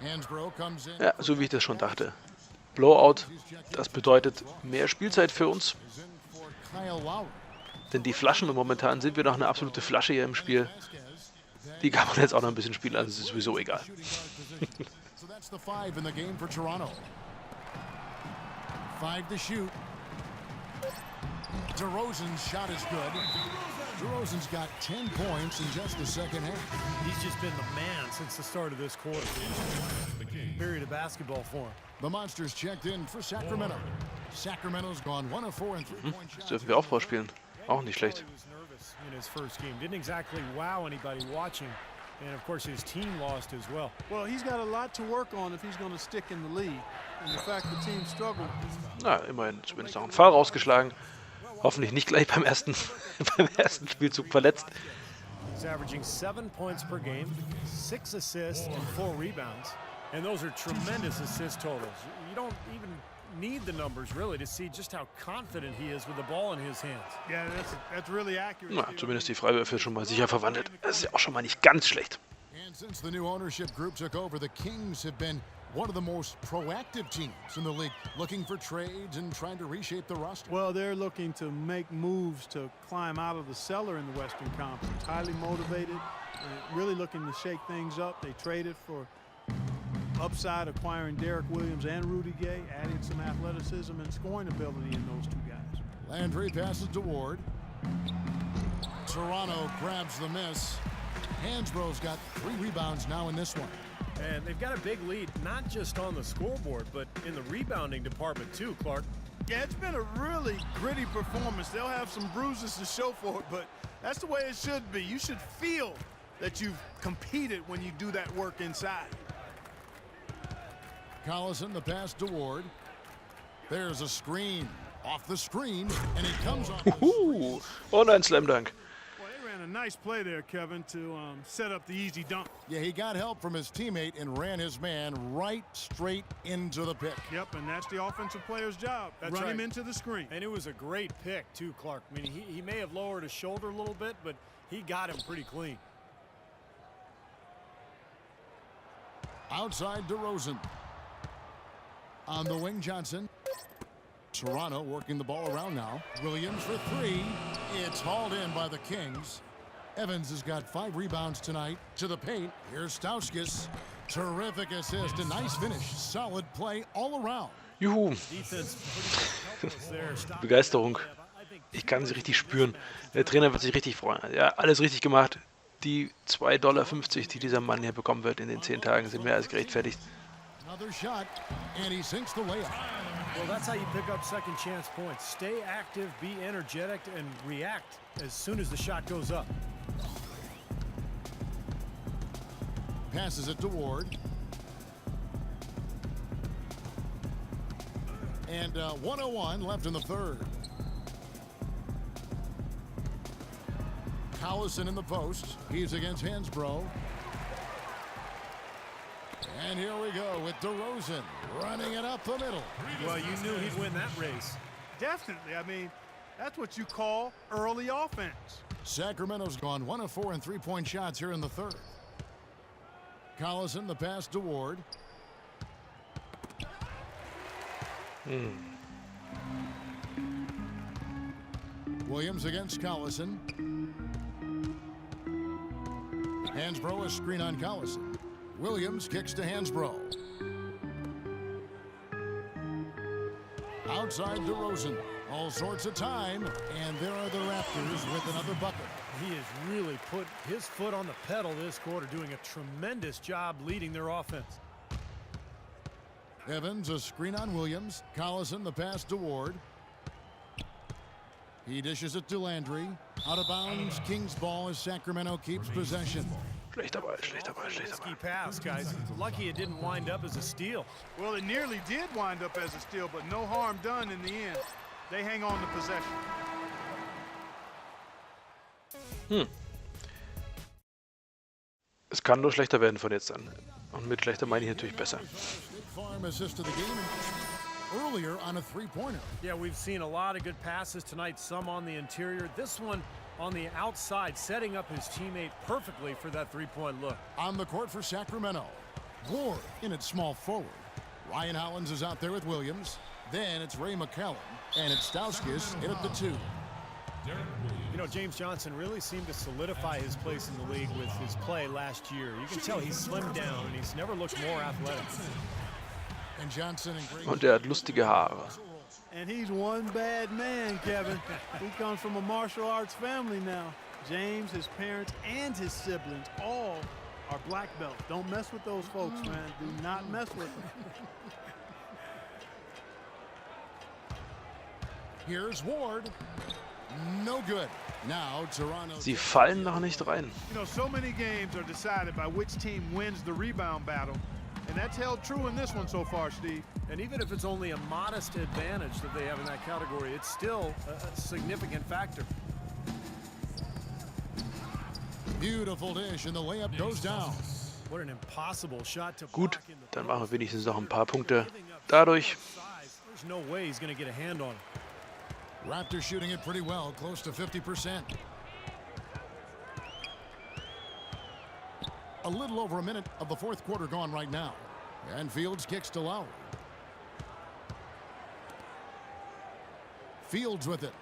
Ja, so wie ich das schon dachte. Blowout, das bedeutet mehr Spielzeit für uns. Denn die Flaschen, momentan sind wir noch eine absolute Flasche hier im Spiel. Die kann man jetzt auch noch ein bisschen spielen, also es ist sowieso egal. DeRozan's shot is good. DeRozan's got 10 points in just the second half. He's just been the man since the start of this quarter. Period of basketball for him. The Monsters checked in for Sacramento. Sacramento's gone 1 of 4 in 3-point shots. Das dürfen wir Aufbau spielen. Auch nicht schlecht. In his first game, didn't exactly wow anybody watching, and of course his team lost as well. Well, he's got a lot to work on if he's going to stick in the league. And the fact the team struggled. Na, immerhin zumindest auch einen Foul rausgeschlagen. Hoffentlich nicht gleich beim ersten Spielzug verletzt. He's averaging 7 points per game, 6 assists and 4 rebounds, and those are tremendous assist totals. You don't even need the numbers really to see just how confident he is with the ball in his hands. Yeah, that's really accurate. Na, zumindest die Freiwürfe schon mal sicher verwandelt. Das ist ja auch schon mal nicht ganz schlecht. And since the new ownership group took over, the Kings have been one of the most proactive teams in the league, looking for trades and trying to reshape the roster. Well, they're looking to make moves to climb out of the cellar in the Western Conference. Highly motivated, really looking to shake things up. They traded for upside, acquiring Derek Williams and Rudy Gay, adding some athleticism and scoring ability in those two guys. Landry passes to Ward. Toronto grabs the miss. Hansbrough's got 3 rebounds now in this one. And they've got a big lead, not just on the scoreboard, but in the rebounding department too, Clark. Yeah, it's been a really gritty performance. They'll have some bruises to show for it, but that's the way it should be. You should feel that you've competed when you do that work inside. Collison, the pass to Ward. There's a screen. Off the screen, and he comes off the screen. Und ein Slam Dunk. A nice play there, Kevin, to set up the easy dunk. Yeah, he got help from his teammate and ran his man right straight into the pick. Yep, and that's the offensive player's job. That's Run right. him into the screen. And it was a great pick too, Clark. I mean, he may have lowered his shoulder a little bit, but he got him pretty clean. Outside DeRozan. On the wing, Johnson. Toronto working the ball around now. Williams for 3. It's hauled in by the Kings. Evans has got 5 rebounds tonight. To the paint. Here's Stauskas. Terrific assist. A nice finish. Solid play all around. Juhu. Begeisterung. Ich kann sie richtig spüren. Der Trainer wird sich richtig freuen. Ja, alles richtig gemacht. Die $2,50, die dieser Mann hier bekommen wird in den 10 Tagen, sind mehr als gerechtfertigt. Another shot, and he sinks the layup. Well, that's how you pick up second chance points. Stay active, be energetic, and react as soon as the shot goes up. Passes it to Ward. And 1:01 left in the third. Collison in the post. He's against Hansbrough. And here we go with DeRozan running it up the middle. Well, you knew he'd win that race. Definitely. I mean, that's what you call early offense. Sacramento's gone 1 of 4 in 3-point shots here in the third. Collison, the pass to Ward. Williams against Collison. Hansbrough, a screen on Collison. Williams kicks to Hansbrough. Outside DeRozan. All sorts of time. And there are the Raptors with another bucket. He has really put his foot on the pedal this quarter, doing a tremendous job leading their offense. Evans, a screen on Williams. Collison, the pass to Ward. He dishes it to Landry. Out of bounds. Kings ball as Sacramento keeps possession. Schlechter Ball, schlechter Ball, schlechter Ball. Risky pass, guys. Lucky it didn't wind up as a steal. Well, it nearly did wind up as a steal, but no harm done in the end. They hang on to possession. Es kann nur schlechter werden von jetzt an. Und mit schlechter meine ich natürlich besser. Farm assist to the game earlier on a 3-pointer. Yeah, we've seen a lot of good passes tonight, some on the interior. This one on the outside, setting up his teammate perfectly for that 3-point look. On the court for Sacramento. Ward in at small forward. Ryan Hollins is out there with Williams. Then it's Ray McCallum. And it's Stauskas in at the 2. You know, James Johnson really seemed to solidify his place in the league with his play last year. You can tell he's slimmed down and he's never looked more athletic. And Johnson and Und er hat lustige Haare. And he's one bad man, Kevin. He comes from a martial arts family now. James, his parents, and his siblings all are black belts. Don't mess with those folks, man. Do not mess with them. Here's Ward. No good. Now Toronto. Sie fallen noch nicht rein. You know, so many games are decided by which team wins the rebound battle. And that's held true in this one so far, Steve. And even if it's only a modest advantage that they have in that category, it's still a significant factor. Beautiful dish, and the layup goes down. What an impossible shot to Gut, block in the dann machen wir wenigstens noch ein paar Punkte dadurch. There's no way he's going to get a hand on it. Raptors shooting it pretty well, close to 50%. A little over a minute of the fourth quarter gone right now. And Fields kicks to Lowry. Fields with it.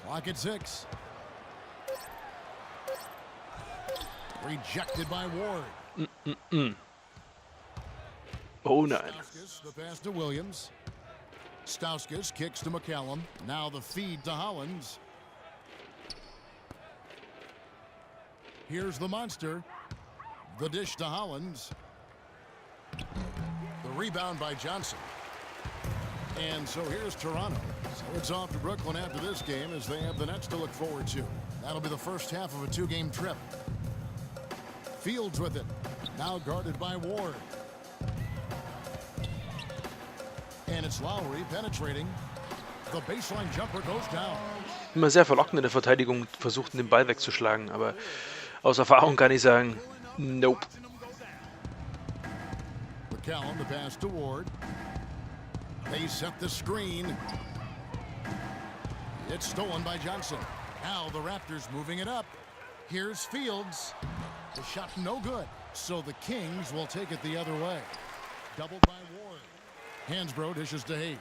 Clock at 6. Rejected by Ward. Oh nein. Stauskas, the pass to Williams. Stauskas kicks to McCallum. Now the feed to Hollins. Here's the monster. The dish to Hollins. The rebound by Johnson. And so here's Toronto. So it's off to Brooklyn after this game as they have the Nets to look forward to. That'll be the first half of a 2-game trip. Fields with it. Now guarded by Ward. And it's Lowry penetrating. The baseline jumper goes down. Immer sehr verlockend in der Verteidigung, versuchten den Ball wegzuschlagen, aber aus Erfahrung kann ich sagen, nope. McCallum, the pass to Ward. They set the screen. It's stolen by Johnson. Now the Raptors moving it up. Here's Fields. The shot no good. So the Kings will take it the other way. Doubled by Ward. Hansbrough dishes to Hayes.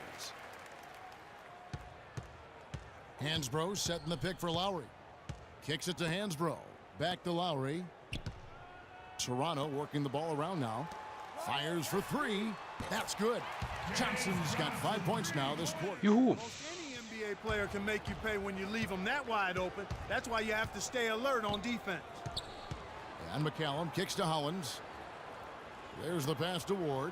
Hansbrough setting the pick for Lowry. Kicks it to Hansbrough. Back to Lowry. Toronto working the ball around now. Fires for 3. That's good. Johnson's got 5 points now this quarter. Juhu. Any NBA player can make you pay when you leave them that wide open. That's why you have to stay alert on defense. And McCallum kicks to Hollins. There's the pass to Ward.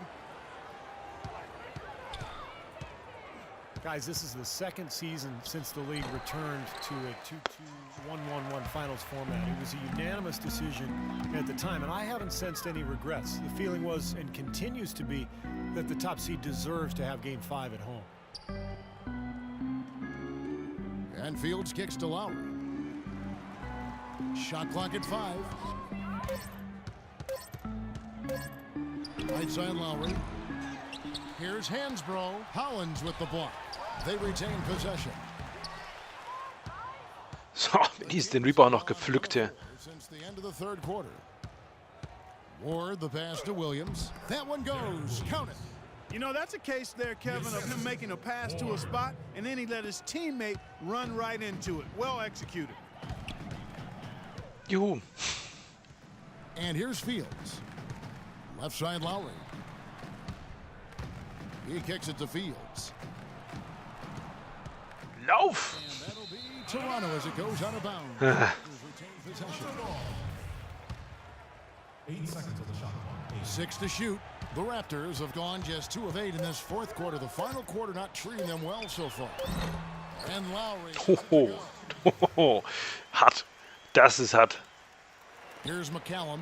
Guys, this is the second season since the league returned to a 2-2-1-1-1 finals format. It was a unanimous decision at the time, and I haven't sensed any regrets. The feeling was, and continues to be, that the top seed deserves to have Game 5 at home. And Fields kicks to Lowry. Shot clock at 5. Right side Lowry. Here's Hansbrough. Hollins with the block. They retain possession. So, mit dies den Rebound noch gepflückt hier. Since the end of the third quarter. Ward, the pass to Williams. That one goes. Count it. You know, that's a case there, Kevin, of him making a pass to a spot, and then he let his teammate run right into it. Well executed. Juhu. And here's Fields. Left side Lowry. He kicks it to Fields. Lauf! And that'll be Toronto as it goes out of bounds. Retain possession. 8 seconds of the shot clock. 6 to shoot. The Raptors have gone just 2 of 8 in this fourth quarter. The final quarter not treating them well so far. And Lowry. Hoho. Hoho. Hart. Das ist hart. Here's McCallum.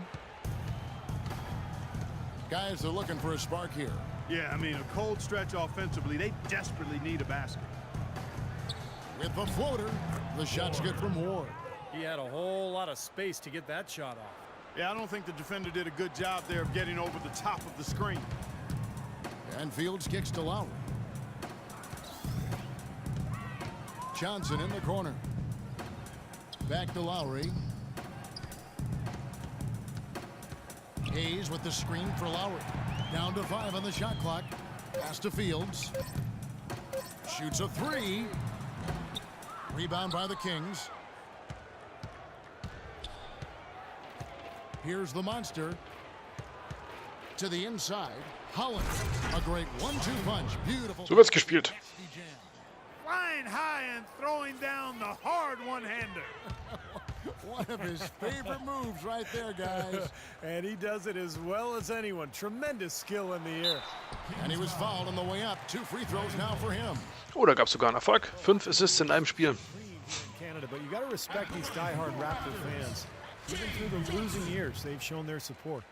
Guys, they're looking for a spark here. Yeah, I mean, a cold stretch offensively. They desperately need a basket. With the floater, the shot's good from Ward. He had a whole lot of space to get that shot off. Yeah, I don't think the defender did a good job there of getting over the top of the screen. And Fields kicks to Lowry. Johnson in the corner. Back to Lowry. Hayes with the screen for Lowry. Down to 5 on the shot clock. Pass to Fields. Shoots a 3. Rebound by the Kings. Here's the monster. To the inside. Holland. A great 1-2 punch. Beautiful. So wird's gespielt. Flying high and throwing down the hard one-hander. One of his favorite moves right there, guys. And he does it as well as anyone. Tremendous skill in the air. And he was fouled on the way up. 2 free throws now for him. Oh, da gab es sogar einen Erfolg. 5 Assists in einem Spiel. Canada, but you got to respect these diehard Raptor fans. Even through the losing years, they've shown their support.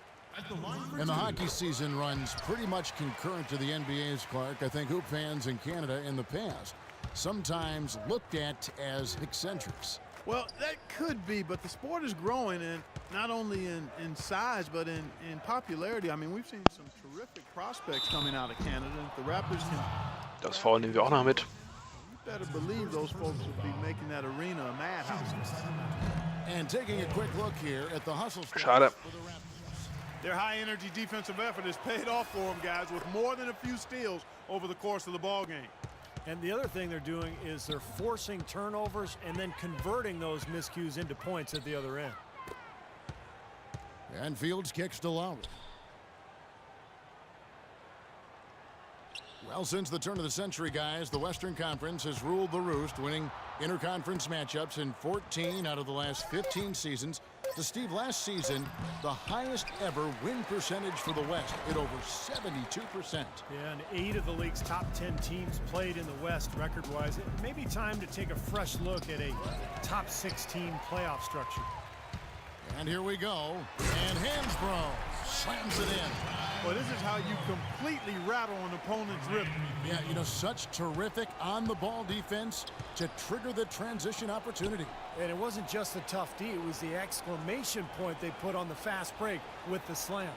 And the hockey season runs pretty much concurrent to the NBA's, Clark. I think hoop fans in Canada in the past sometimes looked at as eccentrics. Well, that could be, but the sport is growing, and not only in size, but in popularity. I mean, we've seen some terrific prospects coming out of Canada. If the Raptors can... Das Foul nehmen wir auch noch mit. You better believe those folks will be making that arena a madhouse. And taking a quick look here at the hustle stats Schade. for the Raptors. Their high-energy defensive effort has paid off for them, guys, with more than a few steals over the course of the ball game. And the other thing they're doing is they're forcing turnovers and then converting those miscues into points at the other end. And Fields kicks to Lowry. Well, since the turn of the century, guys, the Western Conference has ruled the roost, winning interconference matchups in 14 out of the last 15 seasons. To Steve, last season, the highest ever win percentage for the West at over 72%. Yeah, and 8 of the league's top 10 teams played in the West record-wise. It may be time to take a fresh look at a top 6-team playoff structure. And here we go. And Hansbrough slams it in. Well, this is how you completely rattle an opponent's rhythm. Yeah, you know, such terrific on-the-ball defense to trigger the transition opportunity. And it wasn't just the tough D, it was the exclamation point they put on the fast break with the slam.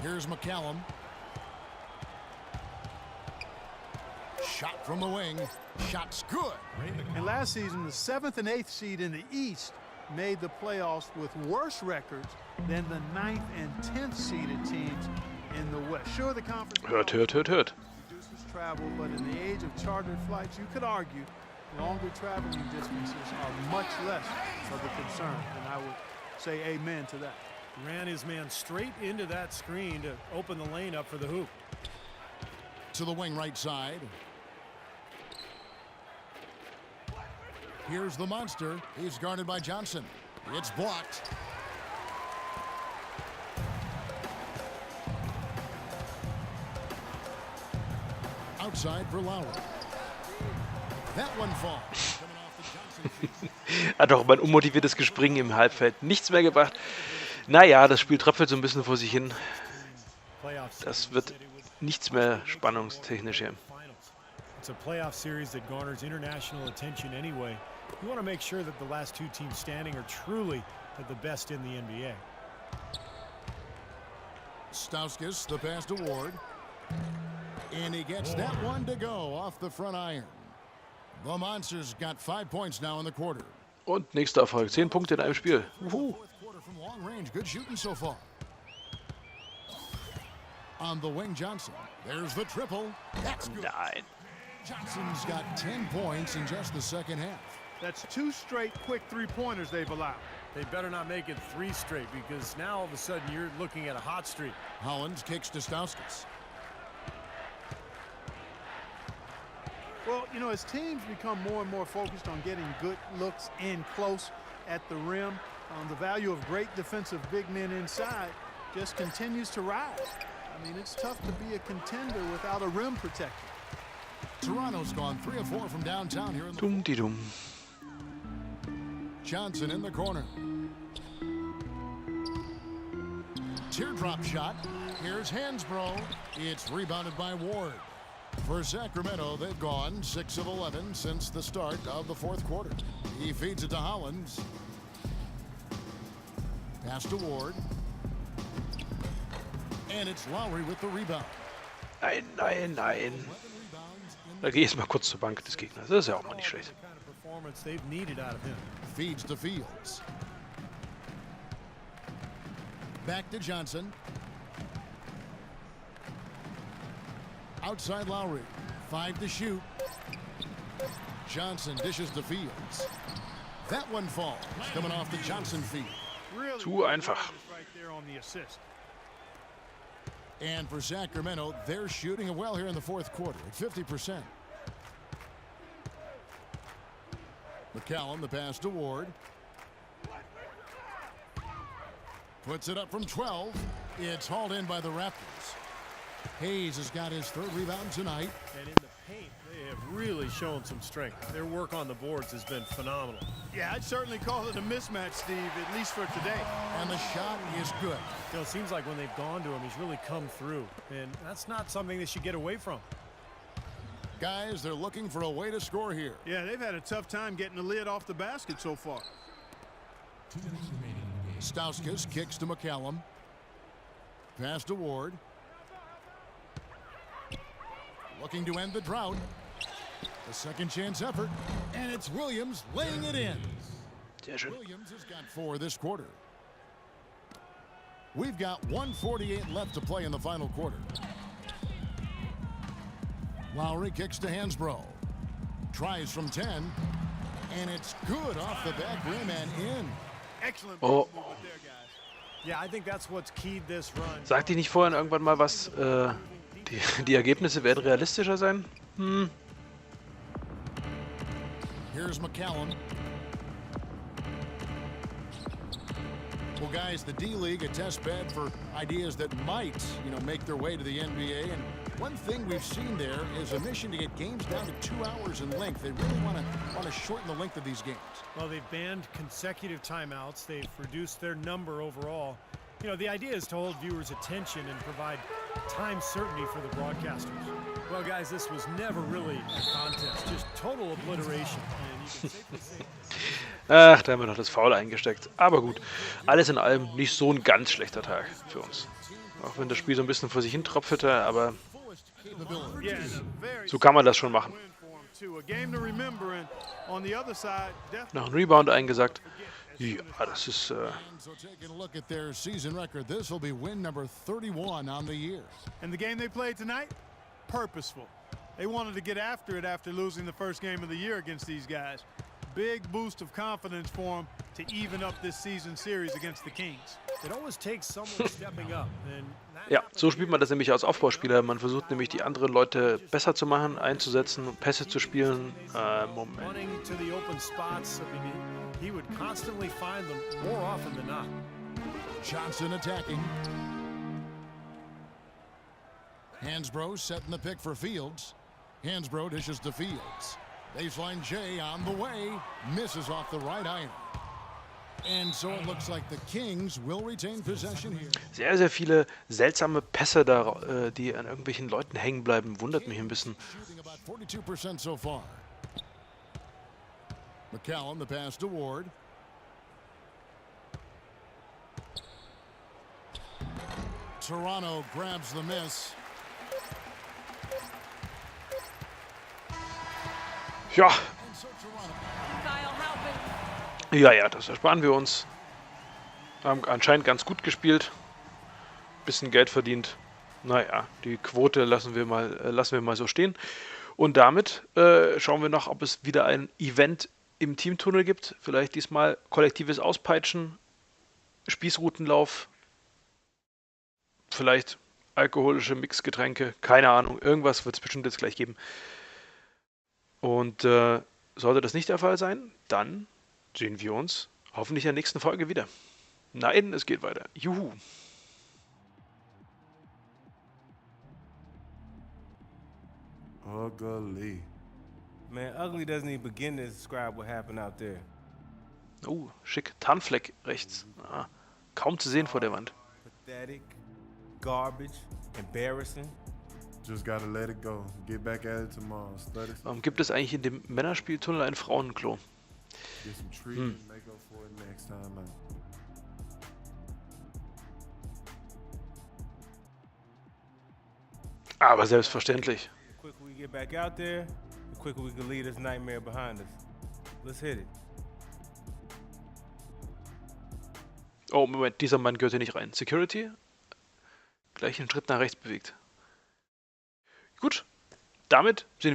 Here's McCallum. Shot from the wing. Shot's good. And last season, the 7th and 8th seed in the East made the playoffs with worse records than the 9th and 10th seeded teams in the West. Sure, the conference Hört. reduces travel, but in the age of chartered flights, you could argue longer traveling distances are much less of a concern, and I would say amen to that. Ran his man straight into that screen to open the lane up for the hoop. To the wing right side. Here's the monster. He's guarded by Johnson. It's blocked. Outside for Lowry. That one falls. Hat auch mein unmotiviertes Gespringen im Halbfeld nichts mehr gebracht. Naja, das Spiel tröpfelt so ein bisschen vor sich hin. Das wird nichts mehr spannungstechnisch hier. It's a playoff series that garners international attention anyway. You want to make sure that the last 2 teams standing are truly at the best in the NBA. Stauskas, the pass to Ward. And he gets that one to go off the front iron. The Monsters got 5 points now in the quarter. Und nächster Erfolg. 10 Punkte in einem Spiel. Fourth quarter from long range. Good shooting so far. On the wing, Johnson. There's the triple. That's good. Nein. Johnson's got 10 points in just the second half. That's 2 straight quick three-pointers they've allowed. They better not make it 3 straight, because now all of a sudden you're looking at a hot streak. Hollins kicks to Stauskas. Well, you know, as teams become more and more focused on getting good looks in close at the rim, the value of great defensive big men inside just continues to rise. I mean, it's tough to be a contender without a rim protector. Toronto's gone 3 of 4 from downtown here in the... Dum-di-dum. Johnson in the corner. Teardrop shot. Here's Hansbrough. It's rebounded by Ward. For Sacramento, they've gone 6 of 11 since the start of the fourth quarter. He feeds it to Hollins. Pass to Ward. And it's Lowry with the rebound. Nein. Da gehe ich jetzt mal kurz zur Bank des Gegners. Das ist ja auch mal nicht schlecht. Feeds to Fields. Back to Johnson. Outside Lowry. 5 to shoot. Johnson dishes to Fields. That one falls. Coming off the Johnson feed. Zu einfach. Right there on the assist. And for Sacramento, they're shooting it well here in the fourth quarter at 50%. McCallum, the pass to Ward. Puts it up from 12. It's hauled in by the Raptors. Hayes has got his 3rd rebound tonight. And in the paint, they have really shown some strength. Their work on the boards has been phenomenal. Yeah, I'd certainly call it a mismatch, Steve, at least for today. And the shot is good. You know, it seems like when they've gone to him, he's really come through. And that's not something they should get away from. Guys, they're looking for a way to score here. Yeah, they've had a tough time getting the lid off the basket so far. 2 minutes remaining in the game. Stauskas kicks to McCallum. Pass to Ward. Looking to end the drought. A second chance effort. And it's Williams laying it in. Sehr schön. Williams has got 4 this quarter. We've got 1:48 left to play in the final quarter. Lowry kicks to Hansbrough. Tries from 10. And it's good off the back rim and in. Excellent Oh. movement there, guys. Yeah, I think that's what's keyed this run. Sagte ich nicht vorhin irgendwann mal was, die Ergebnisse werden realistischer sein? Here's McCallum. Well, guys, the D-League, a test bed for ideas that might, make their way to the NBA. And one thing we've seen there is a mission to get games down to 2 hours in length. They really want to shorten the length of these games. Well, they've banned consecutive timeouts. They've reduced their number overall. You know, the idea is to hold viewers' attention and provide time certainty for the broadcasters. Well, guys, this was never really a contest, just total obliteration. And you can safely say Ach, da haben wir noch das Foul eingesteckt. Aber gut, alles in allem nicht so ein ganz schlechter Tag für uns. Auch wenn das Spiel so ein bisschen vor sich hin tropfete, aber Yeah, and a very so kann man das schon machen. win for him, too. A game to remember, and on the other side, definitely. Noch ein Rebound eingesackt. Ja, das ist So taking a look at their season record, this will be win number 31 on the year. And the game they played tonight, purposeful. They wanted to get after it after losing the first game of the year against these guys. Big boost of confidence for them to even up this season series against the Kings. it always takes someone stepping up. And that ja, happened so spielt man das nämlich als Aufbauspieler. Man versucht nämlich die anderen Leute besser zu machen, einzusetzen, Pässe zu spielen. Moment. running to the open spots. I mean, he would constantly find them more often than not. Johnson attacking. Hansbrough setting the pick for Fields. Hansbrough dishes to Fields. Baseline J on the way. Misses off the right iron. And so it looks like the Kings will retain possession here. Sehr, sehr viele seltsame Pässe, da, die an irgendwelchen Leuten hängen bleiben. Wundert mich ein bisschen. Shooting about 42% so far. McCallum, the pass to Ward. Toronto grabs the miss. Ja, And so Toronto. ja, das ersparen wir uns. Haben anscheinend ganz gut gespielt. Bisschen Geld verdient. Naja, die Quote lassen wir mal so stehen. Und damit schauen wir noch, ob es wieder ein Event im Teamtunnel gibt. Vielleicht diesmal kollektives Auspeitschen, Spießrutenlauf, vielleicht alkoholische Mixgetränke, keine Ahnung. Irgendwas wird es bestimmt jetzt gleich geben. Und sollte das nicht der Fall sein, dann sehen wir uns hoffentlich in der nächsten Folge wieder. Nein, es geht weiter. Juhu. Ugly. Man, ugly doesn't even begin to describe what happened out there. Oh, schick. Tarnfleck rechts. Ah, kaum zu sehen vor der Wand. Pathetic, garbage, embarrassing. Just gotta let it go. Get back at it tomorrow. Study some, Warum gibt es eigentlich in dem Männerspieltunnel ein Frauenklo? get some treatment, make up for it next time out. Aber selbstverständlich. The quicker we get back out there, the quicker we can leave this nightmare behind us. Let's hit it. Oh, Moment, dieser Mann gehört hier nicht rein. Security. Gleich einen Schritt nach rechts bewegt. Gut, damit sind